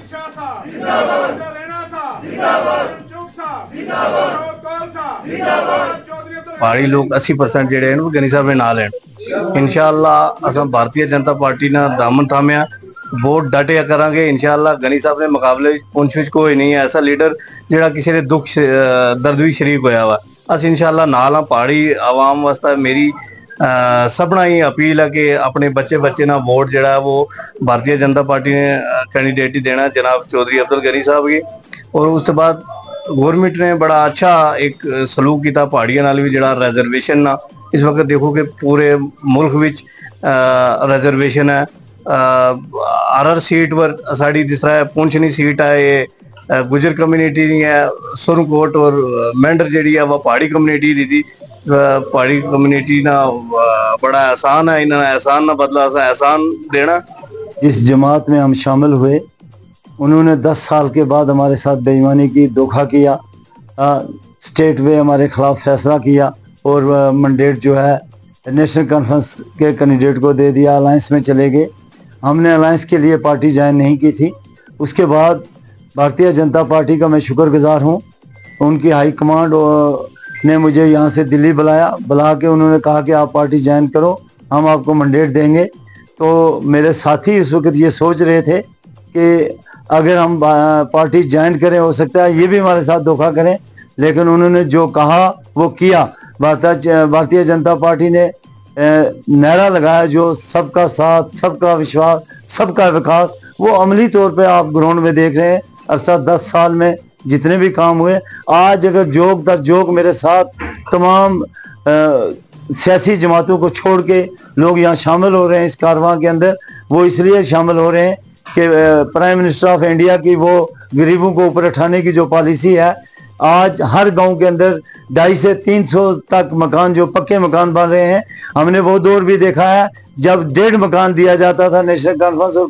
शाह साहब जिंदाबाद, रैना साहब जिंदाबाद, चौक साहब जिंदाबाद, कौल साहब जिंदाबाद, चौधरी अब्दुल पहाड़ी लोग 80% ਜਿਹੜੇ ਹਨ ਉਹ ਗਨੀ ਸਾਹਿਬ ਨੇ ਨਾਲ ਲੈਣ ਇਨਸ਼ਾਅੱਲਾ। ਅਸਾਂ ਭਾਰਤੀ ਜਨਤਾ ਪਾਰਟੀ ਨਾਲ ਦਾਮਨ ਥਾਮਿਆ ਵੋਟ ਡਟਿਆ ਕਰਾਂਗੇ ਇਨਸ਼ਾਅੱਲਾ। ਗਨੀ ਸਾਹਿਬ ਦੇ ਮੁਕਾਬਲੇ ਵਿੱਚ ਪੁੰਛ ਵਿੱਚ ਕੋਈ ਨਹੀਂ ਹੈ ਐਸਾ ਲੀਡਰ ਜਿਹੜਾ ਕਿਸੇ ਦੇ ਦੁੱਖ ਦਰਦ ਵੀ ਸ਼ਰੀਕ ਹੋਇਆ ਵਾ। ਅਸੀਂ ਇਨਸ਼ਾਅੱਲਾ ਨਾਲ ਹਾਂ। ਪਹਾੜੀ ਆਵਾਮ ਵਾਸਤੇ ਮੇਰੀ सबना ही अपील है कि अपने बच्चे ना वोट जड़ा वो भारतीय जनता पार्टी ने कैंडिडेट ही देना जनाब चौधरी अब्दुल गनी साहब की। और उस बाद गवर्नमेंट ने बड़ा अच्छा एक सलूक किया पहाड़ियों नाल भी जड़ा रिजर्वेशन ना इस वक्त देखो कि पूरे मुल्क विच रिजर्वेशन है। हर सीट पर साड़ी जिस तरह पुंछनी सीट है ये गुजर कम्यूनिटी नहीं है, सुरनकोट और मेंढर जी है वह पहाड़ी कम्यूनिटी दी थी। पहाड़ी कम्युनिटी ना बड़ा एहसान है, इन्होंने एहसान ना बदला एहसान देना। जिस जमात में हम शामिल हुए उन्होंने 10 साल के बाद हमारे साथ बेईमानी की, धोखा किया, स्टेट वे हमारे खिलाफ फैसला किया और मैंडेट जो है नेशनल कॉन्फ्रेंस के कैंडिडेट को दे दिया। अलायंस में चले गए। हमने अलायंस के लिए पार्टी ज्वाइन नहीं की थी। उसके बाद भारतीय जनता पार्टी का मैं शुक्रगुजार हूँ। उनकी हाई कमांड ने मुझे यहाँ से दिल्ली बुला के उन्होंने कहा कि आप पार्टी ज्वाइन करो, हम आपको मैंडेट देंगे। तो मेरे साथी उस वक्त ये सोच रहे थे कि अगर हम पार्टी ज्वाइन करें हो सकता है ये भी हमारे साथ धोखा करें, लेकिन उन्होंने जो कहा वो किया। भारतीय जनता पार्टी ने नारा लगाया जो सबका साथ, सबका विश्वास, सबका विकास, वो अमली तौर पे आप ग्राउंड में देख रहे हैं। अरसा 10 साल में जितने भी काम हुए, आज अगर जोक दर जोक मेरे साथ तमाम सियासी जमातों को छोड़ के लोग यहाँ शामिल हो रहे हैं इस कारवां के अंदर, वो इसलिए शामिल हो रहे हैं कि प्राइम मिनिस्टर ऑफ इंडिया की वो गरीबों को ऊपर उठाने की जो पॉलिसी है, आज हर गांव के अंदर 250 से 300 तक मकान जो पक्के मकान बन रहे हैं। हमने वो दौर भी देखा है जब 1.5 मकान दिया जाता था नेशनल कॉन्फ्रेंस और